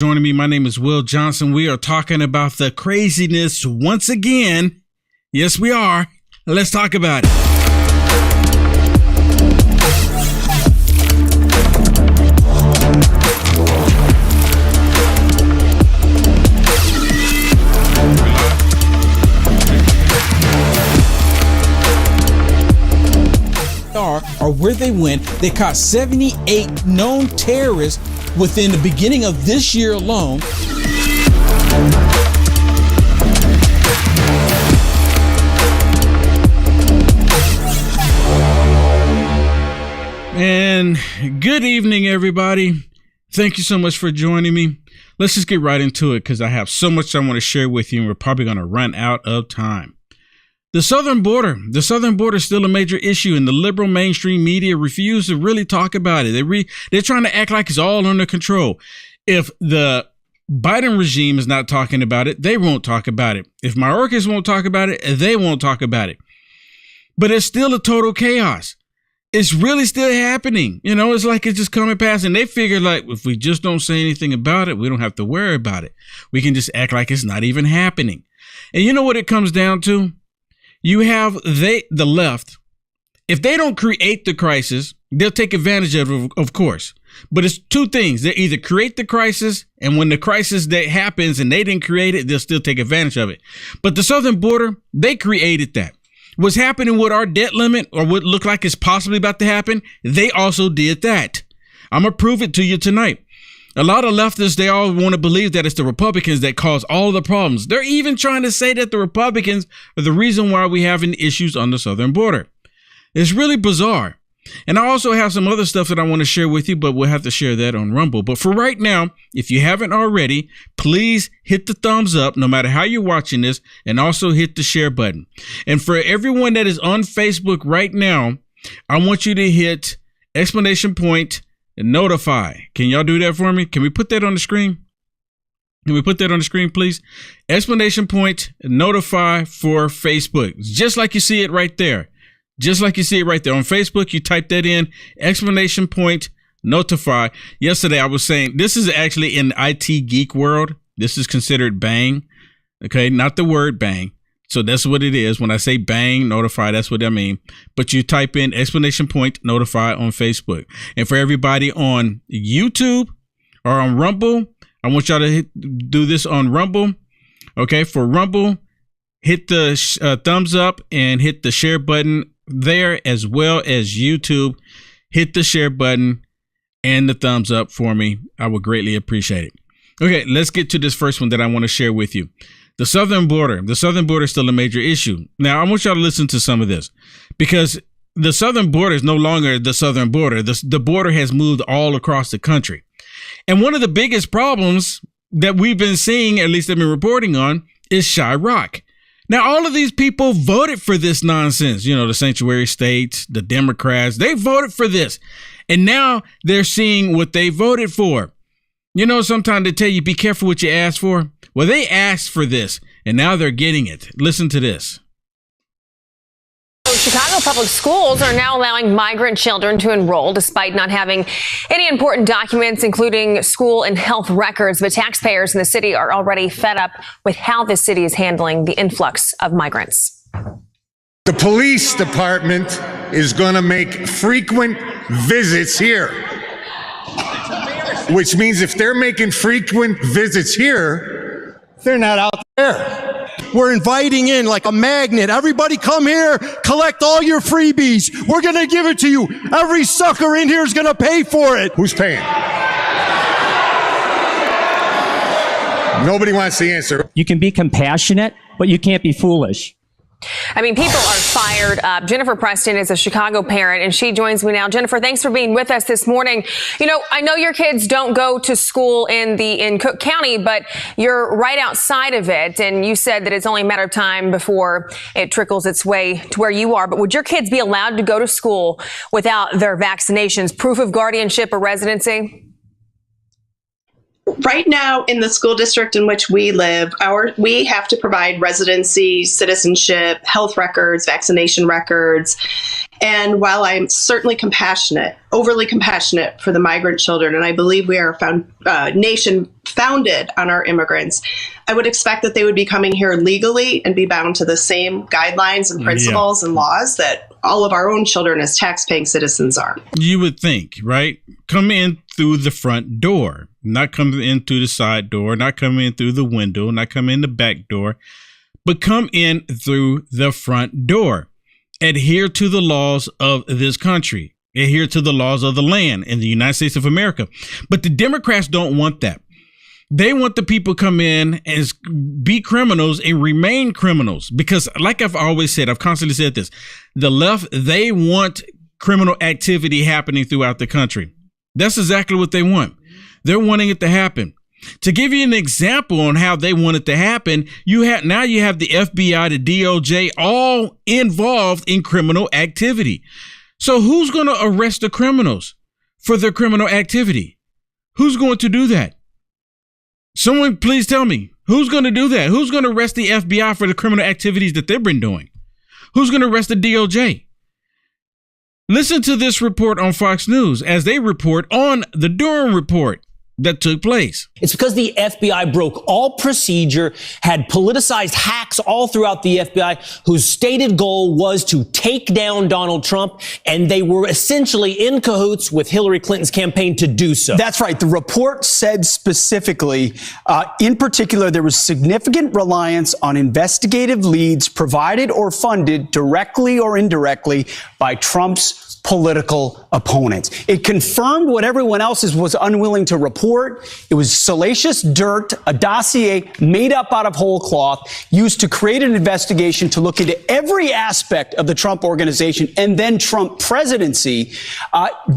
Joining me, my name is Will Johnson. We are talking about the craziness once again. Yes, we are. Let's talk about it. Or where they went, they caught 78 known terrorists within the beginning of this year alone. And good evening, everybody. Thank you so much for joining me. Let's just get right into it because I have so much I want to share with you and we're probably going to run out of time. The southern border is still a major issue, and the liberal mainstream media refuse to really talk about it. They're trying to act like it's all under control. If the Biden regime is not talking about it, they won't talk about it. If Mayorkas won't talk about it, they won't talk about it. But it's still a total chaos. It's really still happening. You know, it's like it's just coming past, and they figure like if we just don't say anything about it, we don't have to worry about it. We can just act like it's not even happening. And you know what it comes down to? You have the left. If they don't create the crisis, they'll take advantage of course. But it's two things. They either create the crisis, and when the crisis that happens and they didn't create it, they'll still take advantage of it. But the southern border, they created that. What's happening with our debt limit, or what looked like it's possibly about to happen, they also did that. I'm going to prove it to you tonight. A lot of leftists, they all want to believe that it's the Republicans that cause all the problems. They're even trying to say that the Republicans are the reason why we're having issues on the southern border. It's really bizarre. And I also have some other stuff that I want to share with you, but we'll have to share that on Rumble. But for right now, if you haven't already, please hit the thumbs up, no matter how you're watching this, and also hit the share button. And for everyone that is on Facebook right now, I want you to hit ! Notify. Can y'all do that for me? Can we put that on the screen? Can we put that on the screen, please? ! Notify for Facebook. Just like you see it right there. Just like you see it right there. On Facebook, you type that in, ! Notify. Yesterday, I was saying, this is actually in the IT geek world. This is considered bang. Okay, not the word bang. So that's what it is. When I say bang, notify, that's what I mean. But you type in ! Notify on Facebook. And for everybody on YouTube or on Rumble, I want y'all to do this on Rumble. Okay, for Rumble, hit the thumbs up and hit the share button there, as well as YouTube. Hit the share button and the thumbs up for me. I would greatly appreciate it. Okay, let's get to this first one that I want to share with you. The southern border is still a major issue. Now, I want y'all to listen to some of this because the southern border is no longer the southern border. The border has moved all across the country. And one of the biggest problems that we've been seeing, at least I've been reporting on, is Chirac. Now, all of these people voted for this nonsense. You know, the sanctuary states, the Democrats, they voted for this. And now they're seeing what they voted for. You know, sometimes they tell you, be careful what you ask for. Well, they asked for this, and now they're getting it. Listen to this. Chicago public schools are now allowing migrant children to enroll despite not having any important documents, including school and health records. But taxpayers in the city are already fed up with how the city is handling the influx of migrants. The police department is going to make frequent visits here, which means if they're making frequent visits here, they're not out there. We're inviting in like a magnet. Everybody come here, collect all your freebies. We're going to give it to you. Every sucker in here is going to pay for it. Who's paying? Nobody wants the answer. You can be compassionate, but you can't be foolish. I mean, people are fired up. Jennifer Preston is a Chicago parent, and she joins me now. Jennifer, thanks for being with us this morning. You know, I know your kids don't go to school in Cook County, but you're right outside of it. And you said that it's only a matter of time before it trickles its way to where you are. But would your kids be allowed to go to school without their vaccinations, proof of guardianship or residency? Right now, in the school district in which we live, we have to provide residency, citizenship, health records, vaccination records, And while I'm certainly compassionate, overly compassionate for the migrant children, and I believe we are a nation founded on our immigrants, I would expect that they would be coming here legally and be bound to the same guidelines and principles and laws that all of our own children as tax-paying citizens are. You would think, right? Come in through the front door, not come in through the side door, not come in through the window, not come in the back door, but come in through the front door. Adhere to the laws of this country. Adhere to the laws of the land in the United States of America. But the Democrats don't want that. They want the people come in and be criminals and remain criminals because, like I've always said, I've constantly said this, the left, they want criminal activity happening throughout the country. That's exactly what they want. They're wanting it to happen. To give you an example on how they want it to happen, you have the FBI, the DOJ, all involved in criminal activity. So who's going to arrest the criminals for their criminal activity? Who's going to do that? Someone please tell me, who's going to do that? Who's going to arrest the FBI for the criminal activities that they've been doing? Who's going to arrest the DOJ? Listen to this report on Fox News as they report on the Durham report that took place. It's because the FBI broke all procedure, had politicized hacks all throughout the FBI, whose stated goal was to take down Donald Trump, and they were essentially in cahoots with Hillary Clinton's campaign to do so. That's right. The report said specifically, in particular, there was significant reliance on investigative leads provided or funded directly or indirectly by Trump's political opponents. It confirmed what everyone else was unwilling to report. It was salacious dirt, a dossier made up out of whole cloth, used to create an investigation to look into every aspect of the Trump organization and then Trump presidency.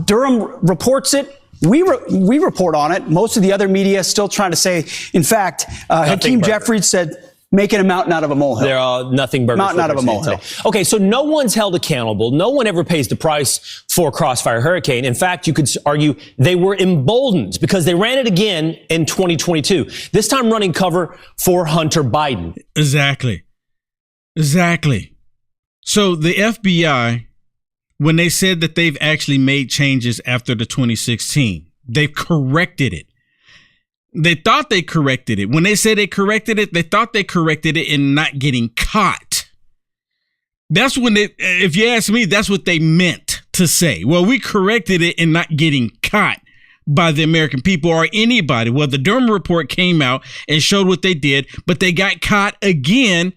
Durham reports it. We report on it. Most of the other media is still trying to say, in fact, Hakeem Jeffries said, making a mountain out of a molehill. There are nothing burgers. Mountain out of a molehill. Okay, so no one's held accountable. No one ever pays the price for Crossfire Hurricane. In fact, you could argue they were emboldened because they ran it again in 2022. This time running cover for Hunter Biden. Exactly. So the FBI, when they said that they've actually made changes after the 2016, they've corrected it. They thought they corrected it. When they said they corrected it, they thought they corrected it in not getting caught. That's when if you ask me, that's what they meant to say. Well, we corrected it in not getting caught by the American people or anybody. Well, the Durham report came out and showed what they did, but they got caught again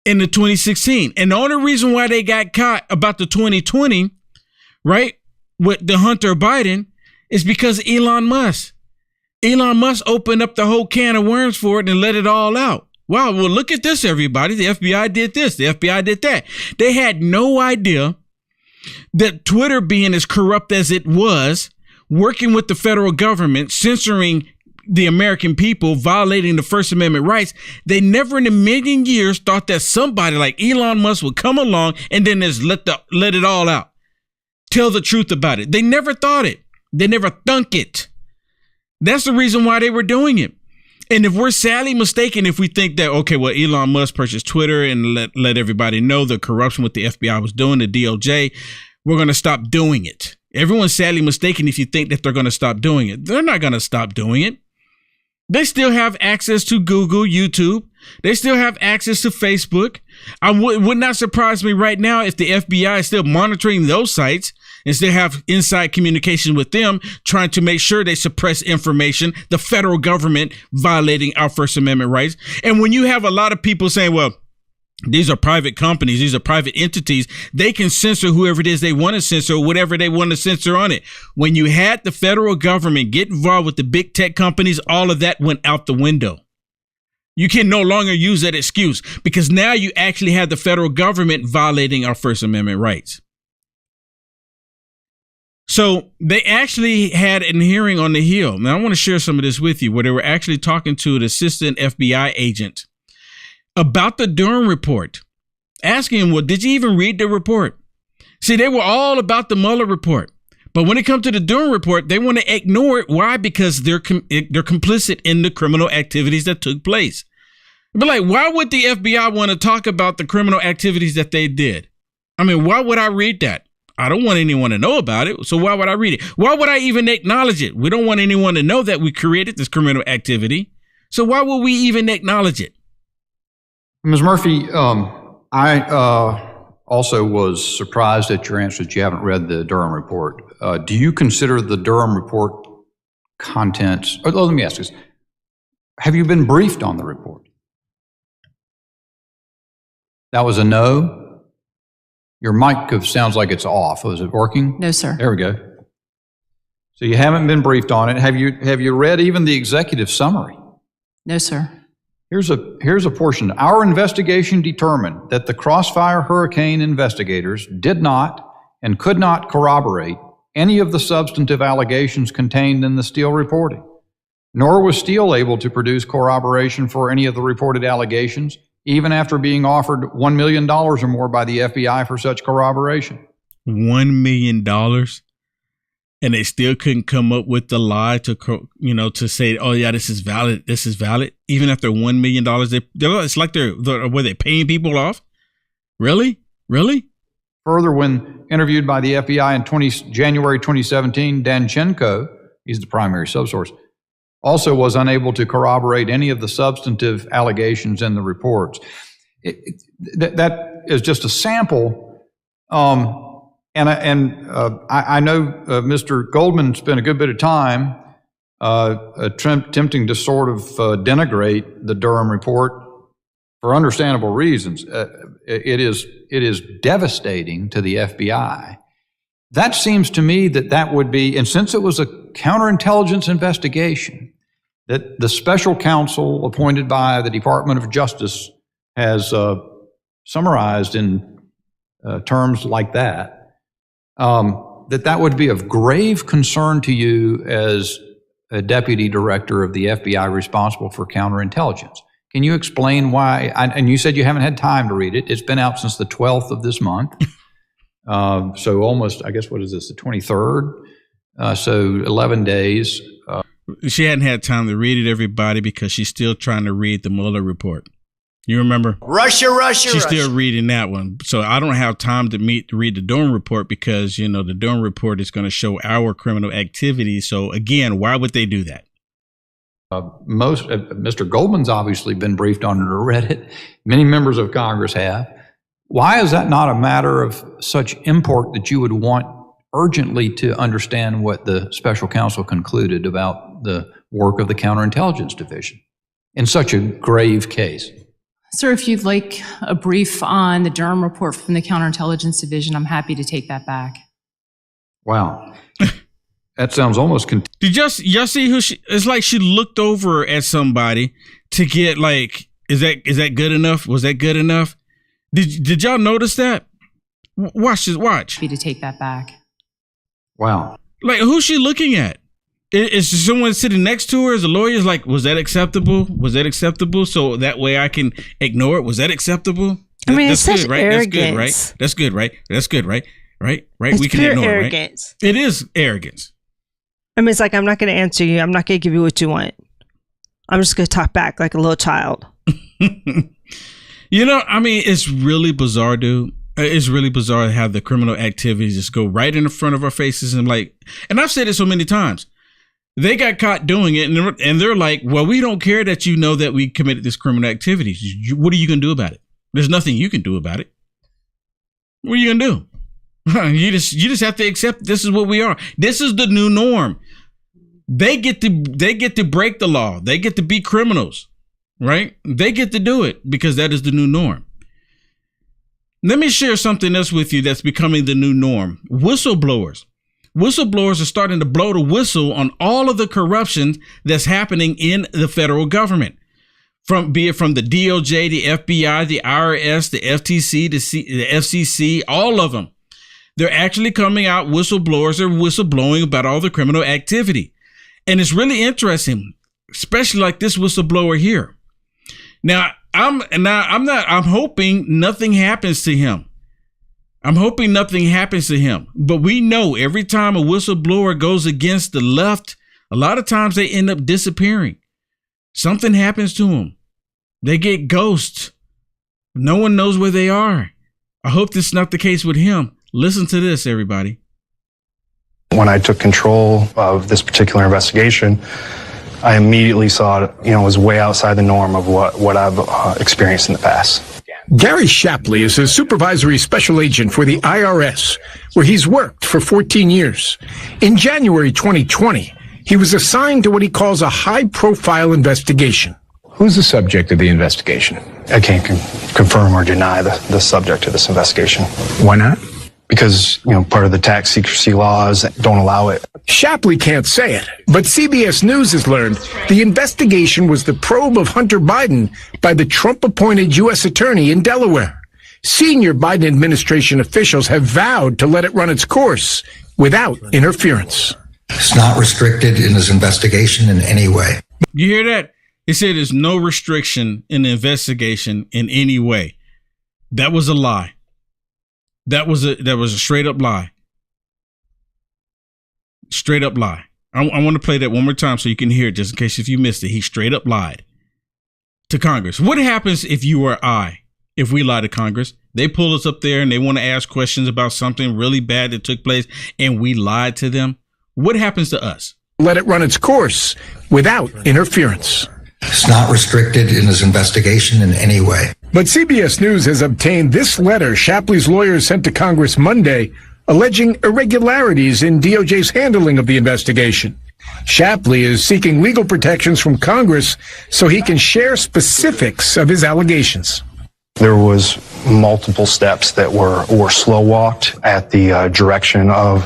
in the 2016. And the only reason why they got caught about the 2020, right, with the Hunter Biden is because Elon Musk opened up the whole can of worms for it and let it all out. Wow, well, look at this, everybody. The FBI did this. The FBI did that. They had no idea that Twitter, being as corrupt as it was, working with the federal government, censoring the American people, violating the First Amendment rights, they never in a million years thought that somebody like Elon Musk would come along and then just let it all out. Tell the truth about it. They never thought it. They never thunk it. That's the reason why they were doing it. And if we're sadly mistaken, if we think that, okay, well, Elon Musk purchased Twitter and let everybody know the corruption what the FBI was doing, the DOJ, we're going to stop doing it. Everyone's sadly mistaken if you think that they're going to stop doing it. They're not going to stop doing it. They still have access to Google, YouTube. They still have access to Facebook. It would not surprise me right now if the FBI is still monitoring those sites and still have inside communication with them, trying to make sure they suppress information, the federal government violating our First Amendment rights. And when you have a lot of people saying, well, these are private companies, these are private entities, they can censor whoever it is they want to censor, whatever they want to censor on it. When you had the federal government get involved with the big tech companies, all of that went out the window. You can no longer use that excuse because now you actually have the federal government violating our First Amendment rights. So they actually had a hearing on the Hill. Now, I want to share some of this with you where they were actually talking to an assistant FBI agent about the Durham report, asking him, well, did you even read the report? See, they were all about the Mueller report. But when it comes to the Durham report, they want to ignore it. Why? Because they're complicit in the criminal activities that took place. But like, why would the FBI want to talk about the criminal activities that they did? I mean, why would I read that? I don't want anyone to know about it. So why would I read it? Why would I even acknowledge it? We don't want anyone to know that we created this criminal activity. So why would we even acknowledge it? Ms. Murphy, I also was surprised at your answer that you haven't read the Durham report. Do you consider the Durham report contents, or let me ask this, have you been briefed on the report? That was a no? Your mic sounds like it's off. Was it working? No, sir. There we go. So you haven't been briefed on it. Have you read even the executive summary? No, sir. Here's a portion. Our investigation determined that the Crossfire Hurricane investigators did not and could not corroborate any of the substantive allegations contained in the Steele reporting, nor was Steele able to produce corroboration for any of the reported allegations, even after being offered $1 million or more by the FBI for such corroboration. $1 million? And they still couldn't come up with the lie to say, oh yeah, this is valid. This is valid. Even after $1 million, it's like were they paying people off? Really? Further, when interviewed by the FBI in January 2017, Danchenko, he's the primary subsource, also was unable to corroborate any of the substantive allegations in the reports. That is just a sample. And I know Mr. Goldman spent a good bit of time attempting to sort of denigrate the Durham report for understandable reasons. It is devastating to the FBI. That seems to me that would be, and since it was a counterintelligence investigation that the special counsel appointed by the Department of Justice has summarized in terms like that, that would be of grave concern to you as a deputy director of the FBI responsible for counterintelligence. Can you explain why? And you said you haven't had time to read it. It's been out since the 12th of this month. So almost, I guess, what is this, the 23rd? So 11 days. She hadn't had time to read it, everybody, because she's still trying to read the Mueller report. You remember? Russia. She's still reading that one. So I don't have time to read the Durham report because, the Durham report is going to show our criminal activity. So again, why would they do that? Mr. Goldman's obviously been briefed on it or read it. Many members of Congress have. Why is that not a matter of such import that you would want urgently to understand what the special counsel concluded about the work of the Counterintelligence Division in such a grave case? Sir, if you'd like a brief on the Durham report from the Counterintelligence Division, I'm happy to take that back. Wow. That sounds almost... Did y'all see who it's like she looked over at somebody to get like, is that good enough? Was that good enough? Did y'all notice that? Watch. Happy to take that back. Wow. Like, who's she looking at? Is someone sitting next to her as a lawyer? Is like, was that acceptable? Was that acceptable? So that way I can ignore it. Was that acceptable? I mean, that's it's such good, right? arrogance. That's good, right? That's good, right? Right? It's we can pure ignore arrogance. It, right? It is arrogance. I mean, it's like, I'm not going to answer you. I'm not going to give you what you want. I'm just going to talk back like a little child. I mean, it's really bizarre, dude. It's really bizarre to have the criminal activities just go right in the front of our faces. And I've said it so many times. They got caught doing it, and they're like, well, we don't care that you know that we committed this criminal activities. What are you going to do about it? There's nothing you can do about it. What are you going to do? You just have to accept this is what we are. This is the new norm. They get to break the law. They get to be criminals, right? They get to do it because that is the new norm. Let me share something else with you that's becoming the new norm. Whistleblowers. Whistleblowers are starting to blow the whistle on all of the corruption that's happening in the federal government. Be it from the DOJ, the FBI, the IRS, the FTC, the FCC, all of them. They're actually coming out, whistleblowers are whistleblowing about all the criminal activity. And it's really interesting, especially like this whistleblower here. Now, I'm hoping nothing happens to him. But we know every time a whistleblower goes against the left, a lot of times they end up disappearing. Something happens to them. They get ghosted. No one knows where they are. I hope this is not the case with him. Listen to this, everybody. When I took control of this particular investigation, I immediately saw it, was way outside the norm of what I've experienced in the past. Gary Shapley is a supervisory special agent for the IRS, where he's worked for 14 years. In January 2020, he was assigned to what he calls a high-profile investigation. Who's the subject of the investigation? I can't confirm or deny the subject of this investigation. Why not? Because, part of the tax secrecy laws don't allow it. Shapley can't say it, but CBS News has learned the investigation was the probe of Hunter Biden by the Trump-appointed U.S. attorney in Delaware. Senior Biden administration officials have vowed to let it run its course without interference. It's not restricted in his investigation in any way. You hear that? He said there's no restriction in the investigation in any way. That was a lie. That was a straight up lie. Straight up lie. I want to play that one more time so you can hear it, just in case if you missed it. He straight up lied to Congress. What happens if you or if we lie to Congress? They pull us up there and they want to ask questions about something really bad that took place and we lied to them. What happens to us? Let it run its course without interference. It's not restricted in his investigation in any way. But CBS News has obtained this letter Shapley's lawyers sent to Congress Monday, alleging irregularities in DOJ's handling of the investigation. Shapley is seeking legal protections from Congress so he can share specifics of his allegations. There was multiple steps that were slow walked at the direction of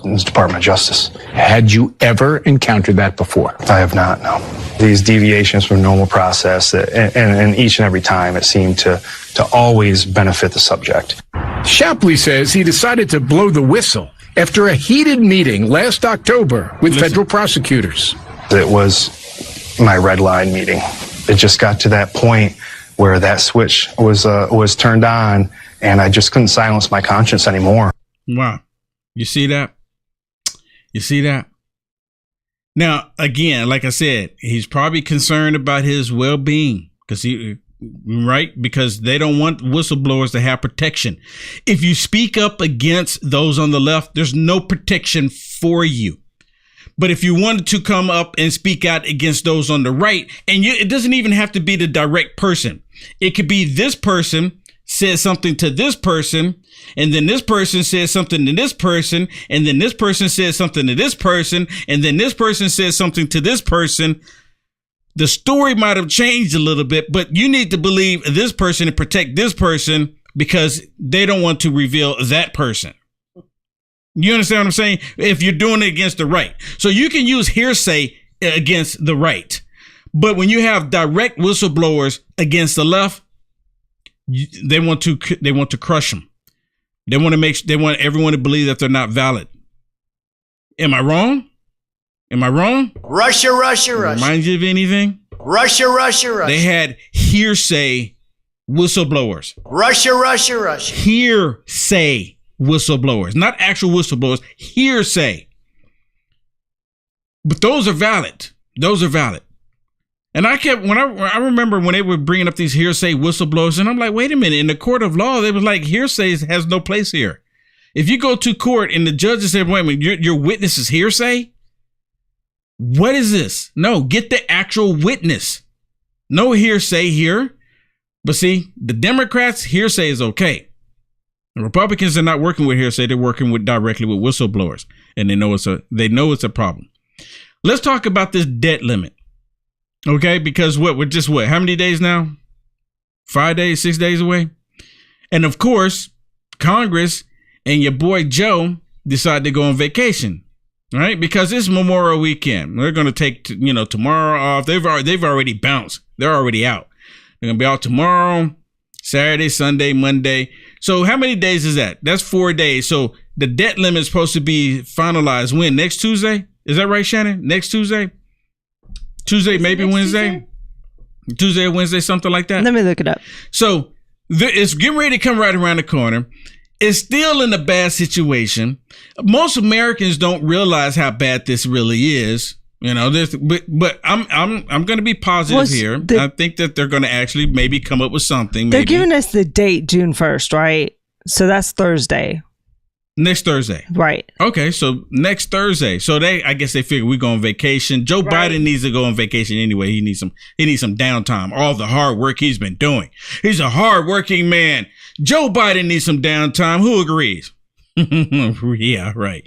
the Department of Justice. Had you ever encountered that before? I have not, no. These deviations from normal process, and each and every time it seemed to always benefit the subject. Shapley says he decided to blow the whistle after a heated meeting last October with federal prosecutors. It was my red line meeting. It just got to that point where that switch was turned on, and I just couldn't silence my conscience anymore. Wow. You see that? You see that? Now, again, like I said, he's probably concerned about his well-being because because they don't want whistleblowers to have protection. If you speak up against those on the left, there's no protection for you. But if you wanted to come up and speak out against those on the right, and it doesn't even have to be the direct person. It could be this person says something to this person, and then this person says something to this person, and then this person says something to this person, and then this person says something to this person. The story might have changed a little bit, but you need to believe this person and protect this person because they don't want to reveal that person. You understand what I'm saying? If you're doing it against the right. So you can use hearsay against the right. But when you have direct whistleblowers against the left, they want to crush them. They want everyone to believe that they're not valid. Am I wrong? Am I wrong? Russia. Remind you of anything? Russia. They had hearsay whistleblowers. Russia. Hearsay whistleblowers, not actual whistleblowers, hearsay. But those are valid. Those are valid. And I remember when they were bringing up these hearsay whistleblowers, and I'm like, wait a minute, in the court of law, they was like, hearsay has no place here. If you go to court and the judges say, wait a minute, your witness is hearsay? What is this? No, get the actual witness. No hearsay here. But see, the Democrats, hearsay is okay. The Republicans are not working with hearsay; they're working directly with whistleblowers, and they know it's a problem. Let's talk about this debt limit, okay? Because we're just how many days now? 5 days, 6 days away, and of course, Congress and your boy Joe decide to go on vacation, right? Because it's Memorial Weekend. They're going to take tomorrow off. They've already bounced. They're already out. They're going to be out tomorrow, Saturday, Sunday, Monday. So how many days is that? That's 4 days. So the debt limit is supposed to be finalized when? Next Tuesday? Is that right, Shannon? Next Tuesday? Tuesday, maybe Wednesday? Tuesday or Wednesday, something like that? Let me look it up. So it's getting ready to come right around the corner. It's still in a bad situation. Most Americans don't realize how bad this really is. But I'm going to be positive here. I think that they're going to actually maybe come up with something. They're giving us the date June 1st, right? So that's Thursday. Next Thursday. Right. Okay, so next Thursday. So I guess they figure we go on vacation. Joe Biden needs to go on vacation anyway. He needs some downtime. All the hard work he's been doing. He's a hard-working man. Joe Biden needs some downtime. Who agrees? Yeah, right.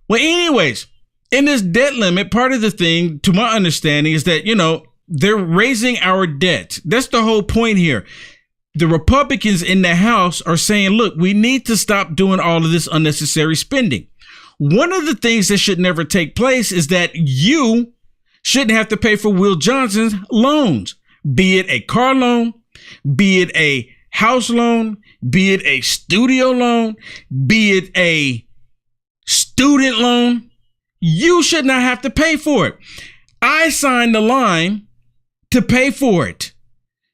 Well, anyways, in this debt limit, part of the thing, to my understanding, is that, they're raising our debt. That's the whole point here. The Republicans in the House are saying, look, we need to stop doing all of this unnecessary spending. One of the things that should never take place is that you shouldn't have to pay for Will Johnson's loans, be it a car loan, be it a house loan, be it a studio loan, be it a student loan. You should not have to pay for it. I signed the line to pay for it.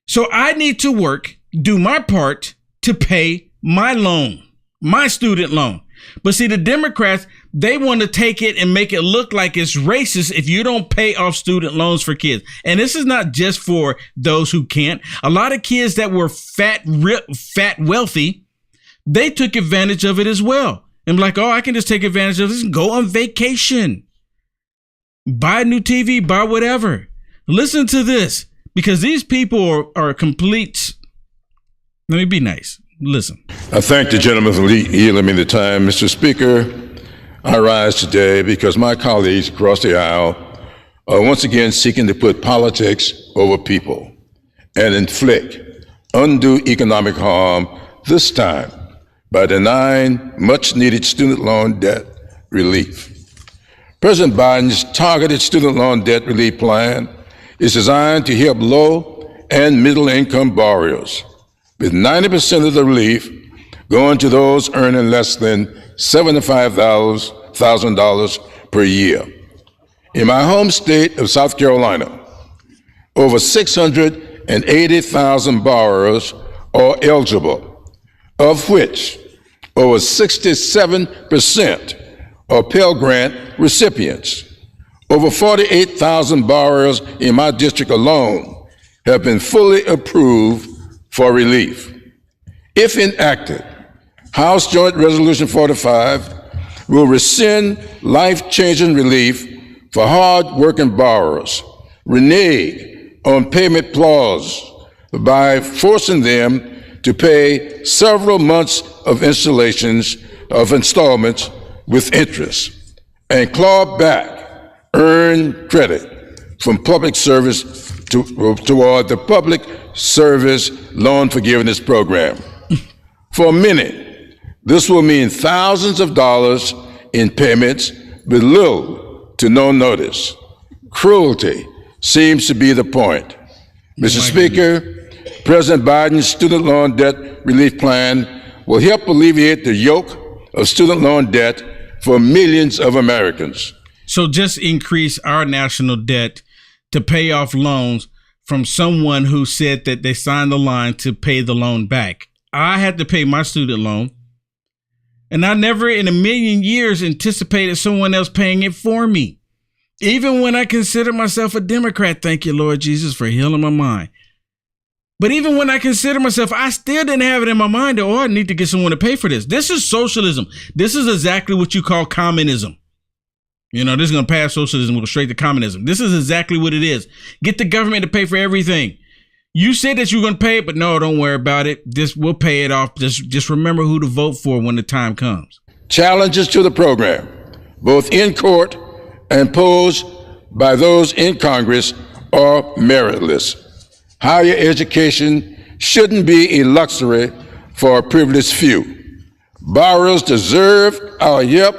So I need to work, do my part to pay my loan, my student loan. But see, the Democrats, they want to take it and make it look like it's racist if you don't pay off student loans for kids. And this is not just for those who can't. A lot of kids that were fat, wealthy, they took advantage of it as well. And like, I can just take advantage of this and go on vacation. Buy a new TV, buy whatever. Listen to this, because these people are complete. Let me be nice. Listen. I thank the gentleman for yielding me the time. Mr. Speaker, I rise today because my colleagues across the aisle are once again seeking to put politics over people and inflict undue economic harm, this time by denying much-needed student loan debt relief. President Biden's targeted student loan debt relief plan is designed to help low and middle-income borrowers, with 90% of the relief going to those earning less than $75,000 per year. In my home state of South Carolina, over 680,000 borrowers are eligible, of which over 67% are Pell Grant recipients. Over 48,000 borrowers in my district alone have been fully approved for relief. If enacted, House Joint Resolution 45 will rescind life-changing relief for hard-working borrowers, renege on payment clause by forcing them to pay several months of installments with interest, and claw back earned credit from public service toward the Public Service Loan Forgiveness Program. For many, this will mean thousands of dollars in payments with little to no notice. Cruelty seems to be the point. Mr. Speaker, President Biden's student loan debt relief plan will help alleviate the yoke of student loan debt for millions of Americans. So just increase our national debt to pay off loans from someone who said that they signed the line to pay the loan back. I had to pay my student loan, and I never in a million years anticipated someone else paying it for me. Even when I consider myself a Democrat, thank you, Lord Jesus, for healing my mind. But even when I consider myself, I still didn't have it in my mind that, I need to get someone to pay for this. This is socialism. This is exactly what you call communism. This is going to pass socialism, we'll go straight to communism. This is exactly what it is. Get the government to pay for everything. You said that you were going to pay it, but no, don't worry about it. We'll pay it off. Just remember who to vote for when the time comes. Challenges to the program, both in court and posed by those in Congress, are meritless. Higher education shouldn't be a luxury for a privileged few. Borrowers deserve our help,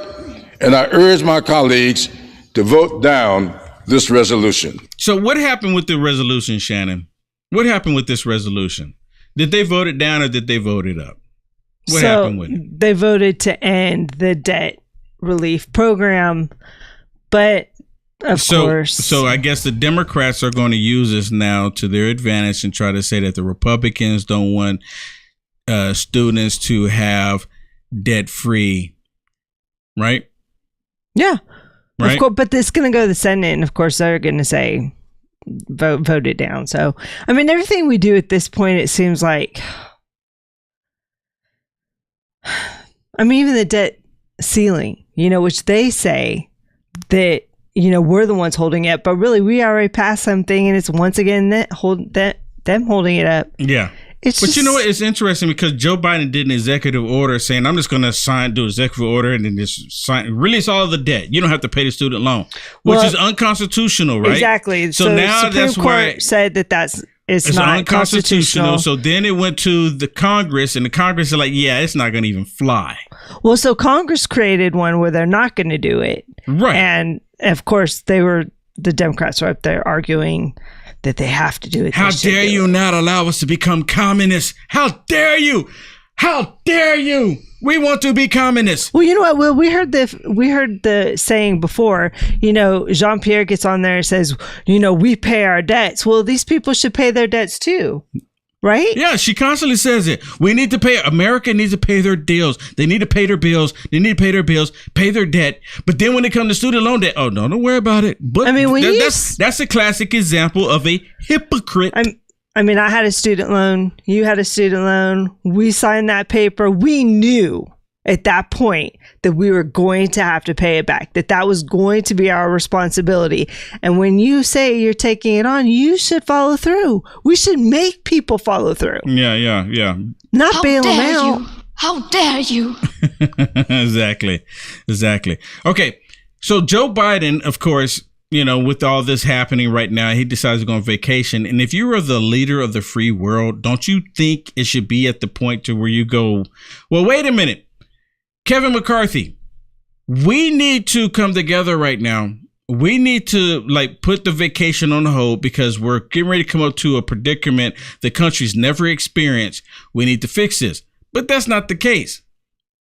and I urge my colleagues to vote down this resolution. So what happened with the resolution, Shannon? What happened with this resolution? Did they vote it down or did they vote it up? What happened with it? They voted to end the debt relief program, but of course. So I guess the Democrats are going to use this now to their advantage and try to say that the Republicans don't want students to have debt-free, right? Yeah. Right. Of course, but it's going to go to the Senate, and of course they're going to say vote it down. So, I mean, everything we do at this point, it seems like I mean, even the debt ceiling, which they say that, we're the ones holding it, but really we already passed something and it's once again them holding it up. Yeah. But you know what? It's interesting because Joe Biden did an executive order saying, I'm just going to do executive order and then just release all of the debt. You don't have to pay the student loan, which is unconstitutional, right? Exactly. So now Supreme that's Court why said it's not unconstitutional. So then it went to the Congress, and the Congress is like, yeah, it's not going to even fly. Well, so Congress created one where they're not going to do it. Right. And of course, the Democrats are up there arguing that they have to do it. How dare you not allow us to become communists? How dare you? How dare you? We want to be communists. Well, you know what, Will? We heard the saying before. Jean-Pierre gets on there and says, we pay our debts. Well, these people should pay their debts too. Right? Yeah, she constantly says it. We need to pay. America needs to pay their deals. They need to pay their bills. They need to pay their bills, pay their debt. But then when it comes to student loan debt, oh, no, don't worry about it. But I mean, that's a classic example of a hypocrite. I had a student loan. You had a student loan. We signed that paper. We knew at that point that we were going to have to pay it back, that was going to be our responsibility. And when you say you're taking it on, you should follow through. We should make people follow through. Yeah. Not bail them out. How dare you? Exactly. Okay. So Joe Biden, of course, with all this happening right now, he decides to go on vacation. And if you are the leader of the free world, don't you think it should be at the point to where you go, well, wait a minute. Kevin McCarthy, we need to come together right now. We need to put the vacation on hold because we're getting ready to come up to a predicament the country's never experienced. We need to fix this. But that's not the case.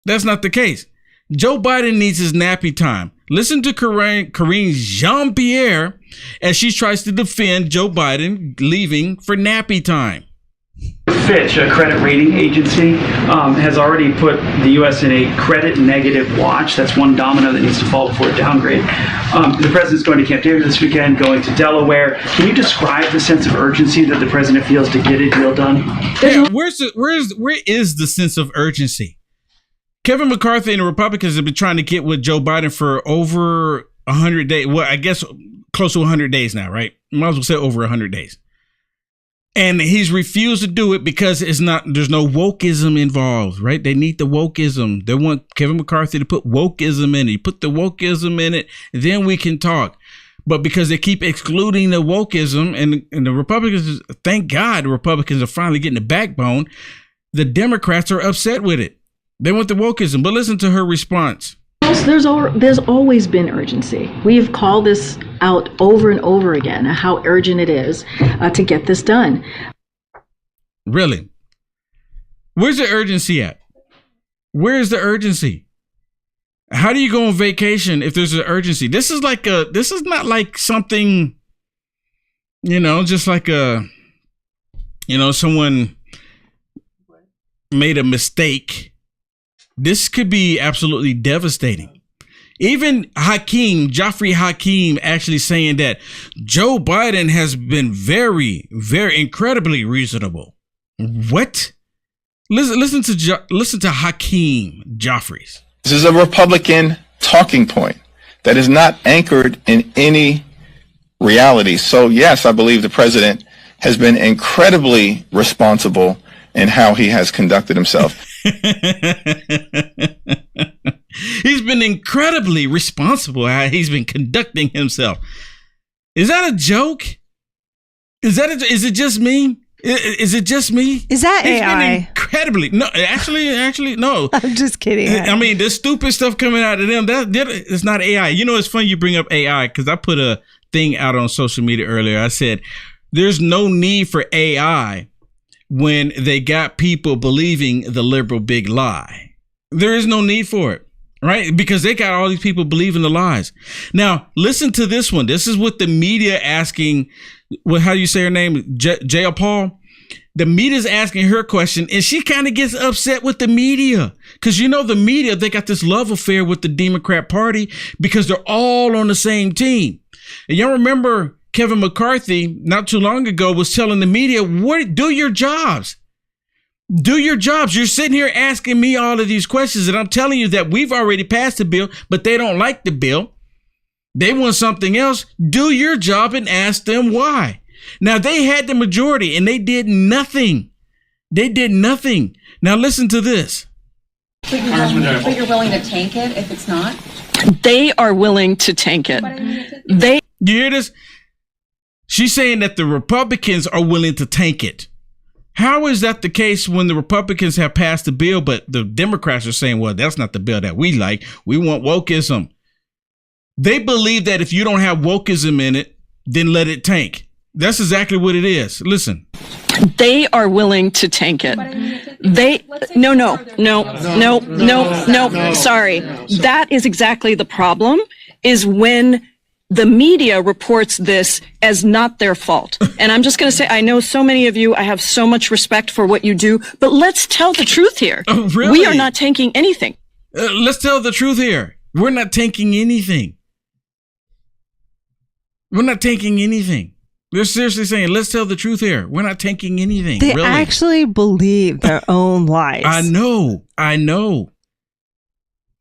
Joe Biden needs his nappy time. Listen to Karine Jean-Pierre as she tries to defend Joe Biden leaving for nappy time. Fitch, a credit rating agency, has already put the U.S. in a credit negative watch. That's one domino that needs to fall before a downgrade. The president's going to Camp David this weekend, going to Delaware. Can you describe the sense of urgency that the president feels to get a deal done? Yeah, where is the sense of urgency? Kevin McCarthy and the Republicans have been trying to get with Joe Biden for over 100 days. Well, I guess close to 100 days now, right? Might as well say over 100 days. And he's refused to do it because there's no wokeism involved, right? They need the wokeism. They want Kevin McCarthy to put wokeism in it. You put the wokeism in it, then we can talk. But because they keep excluding the wokeism and the Republicans, thank God the Republicans are finally getting the backbone. The Democrats are upset with it. They want the wokeism. But listen to her response. There's always been urgency. We have called this out over and over again, how urgent it is to get this done. Really? Where's the urgency at? Where is the urgency? How do you go on vacation if there's an urgency? This is not like something, just like someone made a mistake. This could be absolutely devastating. Even Joffrey Hakeem actually saying that Joe Biden has been very, very incredibly reasonable. What? Listen to Hakeem Joffrey's. This is a Republican talking point that is not anchored in any reality. So yes, I believe the president has been incredibly responsible in how he has conducted himself. He's been incredibly responsible how he's been conducting himself. Is that a joke? Is it just me? Is it just me? Is that He's AI? Been incredibly. No, actually, no. I'm just kidding. I mean, the stupid stuff coming out of them, it's not AI. It's funny you bring up AI because I put a thing out on social media earlier. I said, there's no need for AI when they got people believing the liberal big lie. There is no need for it, right? Because they got all these people believing the lies. Now, listen to this one. This is what the media asking, how do you say her name? Jaya Paul? The media's asking her question, and she kind of gets upset with the media. Because the media, they got this love affair with the Democrat Party because they're all on the same team. And y'all remember Kevin McCarthy, not too long ago, was telling the media, do your jobs. Do your jobs. You're sitting here asking me all of these questions, and I'm telling you that we've already passed the bill, but they don't like the bill. They want something else. Do your job and ask them why. Now, they had the majority, and they did nothing. They did nothing. Now, listen to this. But you're willing to tank it if it's not? They are willing to tank it. You hear this? She's saying that the Republicans are willing to tank it. How is that the case when the Republicans have passed the bill, but the Democrats are saying, well, that's not the bill that we like. We want wokeism. They believe that if you don't have wokeism in it, then let it tank. That's exactly what it is. Listen. They are willing to tank it. No. Sorry. That is exactly the problem, is when the media reports this as not their fault. And I'm just going to say, I know so many of you, I have so much respect for what you do, but let's tell the truth here. Oh, really? We are not tanking anything. Let's tell the truth here. We're not tanking anything. We're not tanking anything. They're seriously saying, let's tell the truth here. We're not tanking anything. They really. actually believe their own lies. I know.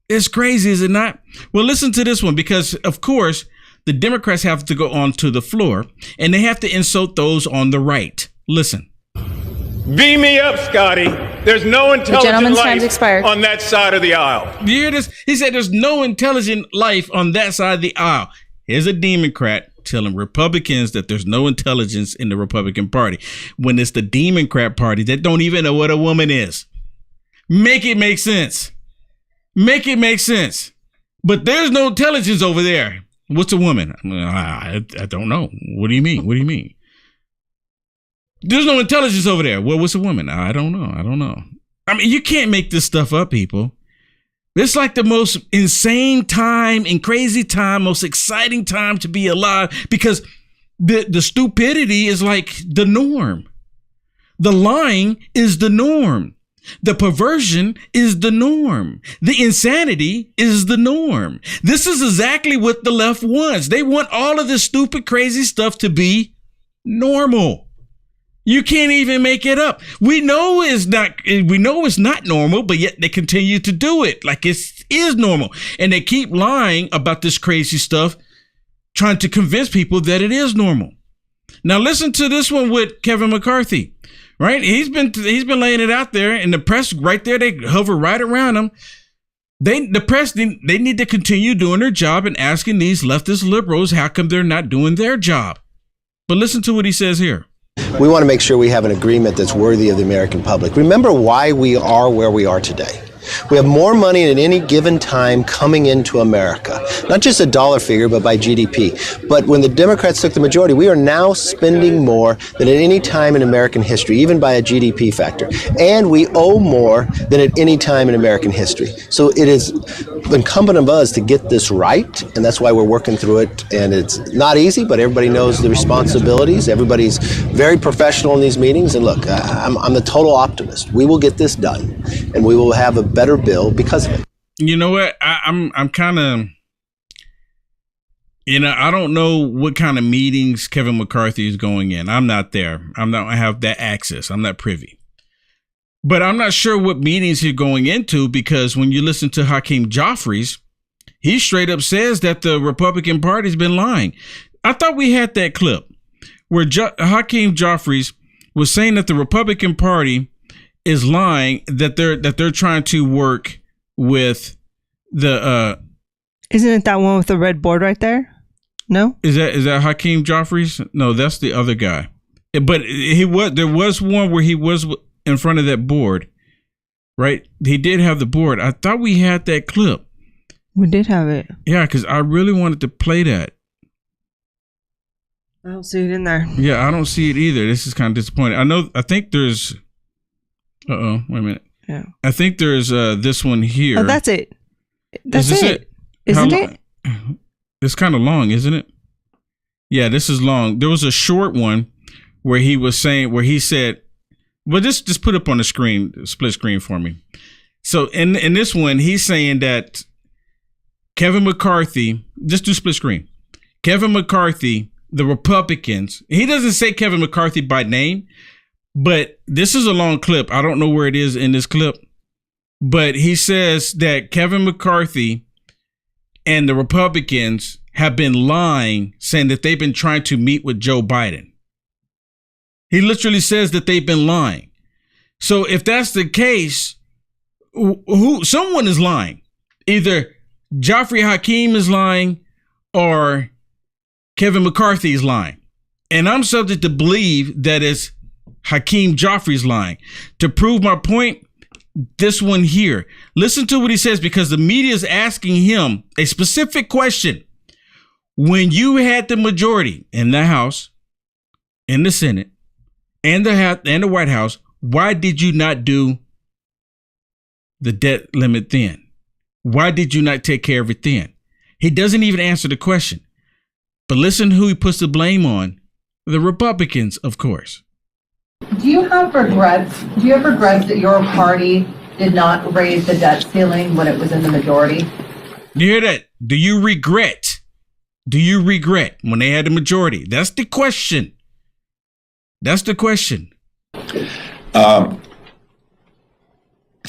It's crazy, is it not? Well, listen to this one, because, of course, the Democrats have to go onto the floor, and they have to insult those on the right. Listen. Beam me up, Scotty. There's no intelligent life on that side of the aisle. You hear this? He said there's no intelligent life on that side of the aisle. Here's a Democrat telling Republicans that there's no intelligence in the Republican Party, when it's the Democrat Party that don't even know what a woman is. Make it make sense. Make it make sense. But there's no intelligence over there. What's a woman? I don't know. What do you mean? What do you mean? There's no intelligence over there. Well, what's a woman? I don't know. I mean, you can't make this stuff up, people. It's like the most insane time and crazy time, most exciting time to be alive, because the stupidity is like the norm. The lying is the norm. The perversion is the norm. The insanity is the norm. This is exactly what the left wants. They want all of this stupid, crazy stuff to be normal. You can't even make it up. We know it's not normal, but yet they continue to do it like it is normal. And they keep lying about this crazy stuff, trying to convince people that it is normal. Now listen to this one with Kevin McCarthy. Right? He's been laying it out there, and the press right there, they hover right around him. The press, they need to continue doing their job and asking these leftist liberals how come they're not doing their job. But listen to what he says here. We want to make sure we have an agreement that's worthy of the American public. Remember why we are where we are today. We have more money at any given time coming into America, not just a dollar figure, but by GDP. But when the Democrats took the majority, we are now spending more than at any time in American history, even by a GDP factor. And we owe more than at any time in American history. So it is incumbent on us to get this right, and that's why we're working through it. And it's not easy, but everybody knows the responsibilities. Everybody's very professional in these meetings. And look, I'm the total optimist. We will get this done, and we will have a better bill because of it. You know what? I'm kind of, I don't know what kind of meetings Kevin McCarthy is going in. I'm not there. I have that access. I'm not privy. But I'm not sure what meetings he's going into, because when you listen to Hakeem Jeffries, he straight up says that the Republican Party's been lying. I thought we had that clip where Hakeem Jeffries was saying that the Republican Party is lying, that they're trying to work with the Isn't it that one with the red board right there? No? Is that Hakeem Jeffries? No, that's the other guy. But there was one where he was in front of that board, right? He did have the board. I thought we had that clip. We did have it. Yeah, because I really wanted to play that. I don't see it in there. Yeah, I don't see it either. This is kind of disappointing. I think there's wait a minute. Yeah. I think there's this one here. Oh, that's it. That's it. Isn't it? It's kind of long, isn't it? Yeah, this is long. There was a short one where he said, well, just put up on the screen, split screen for me. So in this one, he's saying that Kevin McCarthy, just do split screen. Kevin McCarthy, the Republicans, he doesn't say Kevin McCarthy by name, But this is a long clip. I don't know where it is in this clip. But he says that Kevin McCarthy and the Republicans have been lying, saying that they've been trying to meet with Joe Biden. He literally says that they've been lying. So if that's the case, someone is lying. Either Joffrey Hakeem is lying or Kevin McCarthy is lying. And I'm subject to believe that it's Hakeem Joffrey's lying. To prove my point, this one here. Listen to what he says, because the media is asking him a specific question. When you had the majority in the House, in the Senate, and the White House, why did you not do the debt limit then? Why did you not take care of it then? He doesn't even answer the question. But listen who he puts the blame on. The Republicans, of course. Do you have regrets? Do you have regrets that your party did not raise the debt ceiling when it was in the majority? You hear that? Do you regret? Do you regret when they had the majority? That's the question. That's the question. It's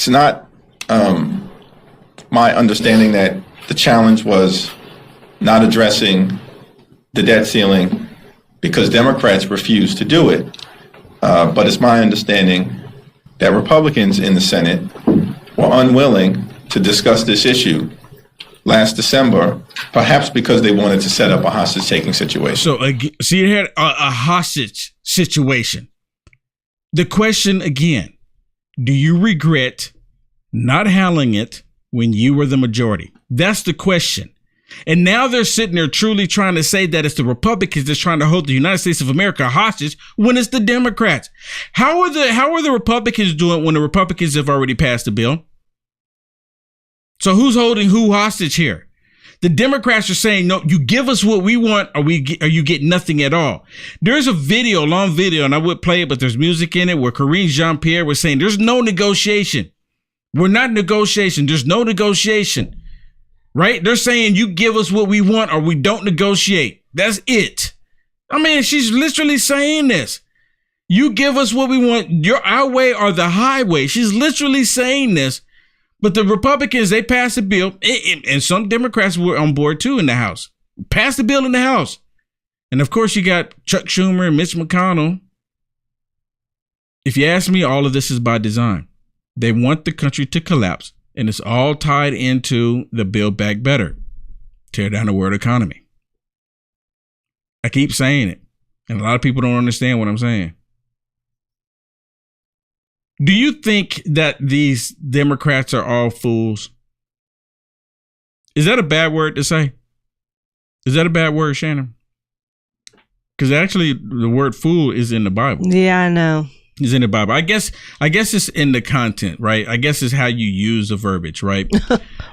not my understanding that the challenge was not addressing the debt ceiling because Democrats refused to do it. But it's my understanding that Republicans in the Senate were unwilling to discuss this issue last December, perhaps because they wanted to set up a hostage-taking situation. So, see, you had a hostage situation. The question again, do you regret not handling it when you were the majority? That's the question. And now they're sitting there truly trying to say that it's the Republicans that's trying to hold the United States of America hostage when it's the Democrats. How are the Republicans doing when the Republicans have already passed the bill? So who's holding who hostage here? The Democrats are saying, no, you give us what we want or you get nothing at all. There's a video, a long video, and I would play it, but there's music in it where Karine Jean-Pierre was saying there's no negotiation. We're not negotiation. There's no negotiation. Right? They're saying you give us what we want or we don't negotiate. That's it. I mean, she's literally saying this. You give us what we want, our way or the highway. She's literally saying this. But the Republicans, they passed a bill, and some Democrats were on board too in the House. Passed the bill in the House. And of course, you got Chuck Schumer and Mitch McConnell. If you ask me, all of this is by design. They want the country to collapse. And it's all tied into the Build Back Better, tear down the world economy. I keep saying it, and a lot of people don't understand what I'm saying. Do you think that these Democrats are all fools? Is that a bad word to say? Is that a bad word, Shannon? Because actually the word fool is in the Bible. Yeah, I know. Is in the Bible. I guess it's in the content, right? I guess it's how you use the verbiage, right?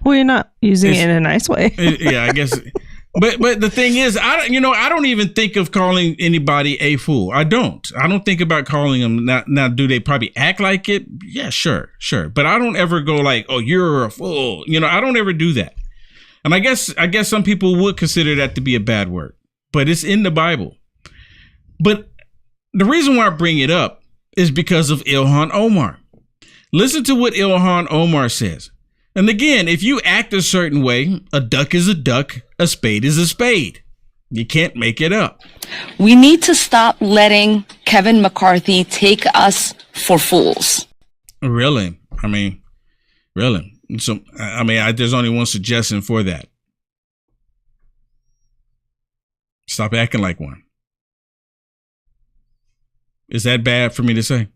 Well, you're not using it in a nice way. Yeah, I guess. But the thing is, I don't even think of calling anybody a fool. I don't think about calling them. Now, do they probably act like it? Yeah, sure. But I don't ever go like, oh, you're a fool. I don't ever do that. And I guess some people would consider that to be a bad word, but it's in the Bible. But the reason why I bring it up is because of Ilhan Omar. Listen to what Ilhan Omar says. And again, if you act a certain way, a duck is a duck, a spade is a spade. You can't make it up. We need to stop letting Kevin McCarthy take us for fools. Really? Really? So, there's only one suggestion for that. Stop acting like one. Is that bad for me to say?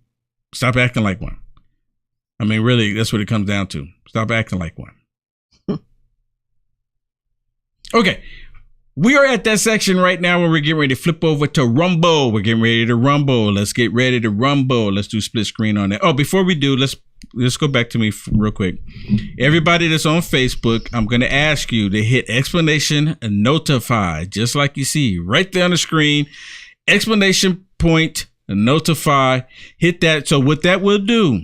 Stop acting like one. Really, that's what it comes down to. Stop acting like one. Okay. We are at that section right now where we're getting ready to flip over to Rumble. We're getting ready to rumble. Let's get ready to rumble. Let's do split screen on that. Oh, before we do, let's go back to me real quick. Everybody that's on Facebook, I'm going to ask you to hit explanation and notify, just like you see right there on the screen. Explanation point. Notify, hit that. So what that will do,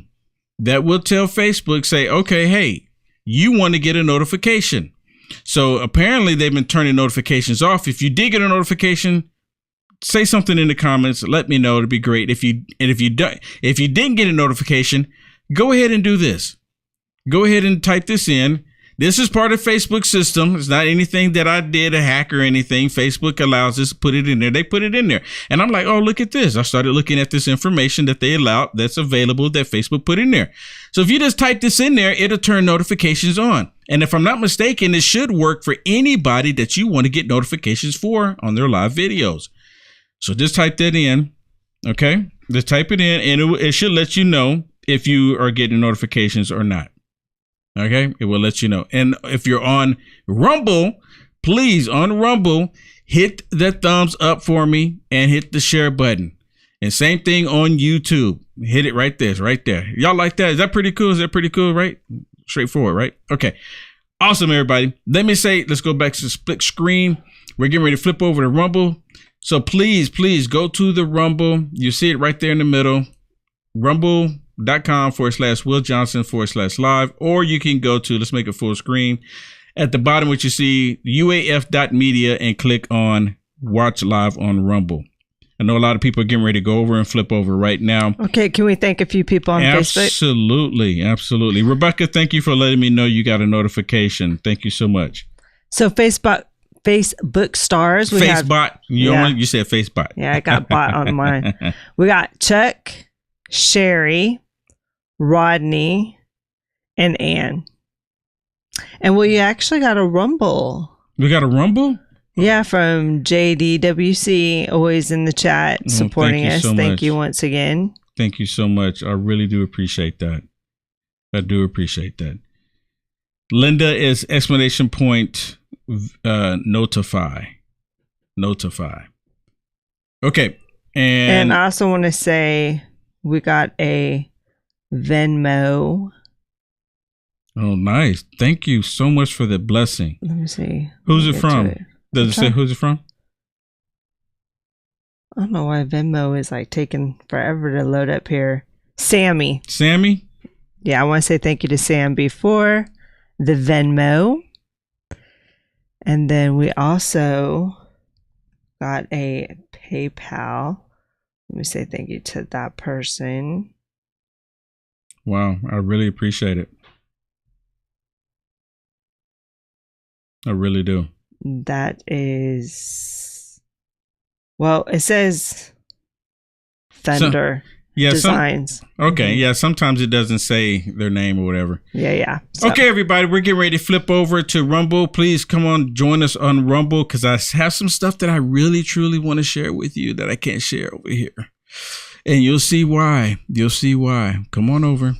that will tell Facebook, say, okay, hey, you want to get a notification. So apparently they've been turning notifications off. If you did get a notification, say something in the comments. Let me know. It'd be great. If you didn't get a notification, go ahead and do this. Go ahead and type this in. This is part of Facebook's system. It's not anything that I did, a hack or anything. Facebook allows us to put it in there. They put it in there. And I'm like, oh, look at this. I started looking at this information that they allowed, that's available, that Facebook put in there. So if you just type this in there, it'll turn notifications on. And if I'm not mistaken, it should work for anybody that you want to get notifications for on their live videos. So just type that in. Okay. Just type it in and it should let you know if you are getting notifications or not. Okay, it will let you know. And if you're on Rumble, please, on Rumble, hit the thumbs up for me and hit the share button. And same thing on YouTube. Hit it right there, right there. Y'all like that? Is that pretty cool? Is that pretty cool, right? Straightforward, right? Okay. Awesome, everybody. Let's go back to the split screen. We're getting ready to flip over to Rumble. So please go to the Rumble. You see it right there in the middle. rumble.com/WillJohnson/live, or you can go to, let's make it full screen. At the bottom, what you see, uaf.media, and click on watch live on Rumble. I know a lot of people are getting ready to go over and flip over right now. Okay, can we thank a few people on Facebook? Absolutely. Rebecca, thank you for letting me know you got a notification. Thank you so much. So Facebook stars. You said Facebook. Yeah, I got bot on mine. We got Chuck, Sherry, Rodney, and Ann. And we actually got a Rumble. We got a Rumble? Yeah, from JDWC, always in the chat, supporting us. Thank you once again. Thank you so much. I really do appreciate that. I do appreciate that. Linda is ! Notify. Okay. And I also want to say we got a Venmo. Oh, nice. Thank you so much for the blessing. Let me see. Who's it from? Does it say who's it from? I don't know why Venmo is like taking forever to load up here. Sammy? Yeah, I want to say thank you to Sam before the Venmo. And then we also got a PayPal. Let me say thank you to that person. Wow, I really appreciate it. I really do. That is, well, it says Thunder Designs. Okay, yeah, sometimes it doesn't say their name or whatever. Yeah. So. Okay, everybody, we're getting ready to flip over to Rumble. Please come on, join us on Rumble, because I have some stuff that I really, truly want to share with you that I can't share over here. And you'll see why. Come on over. And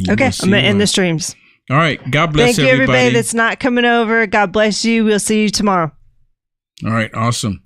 okay, I'm going to end the streams. All right. God bless everybody. Thank you, everybody that's not coming over. God bless you. We'll see you tomorrow. All right. Awesome.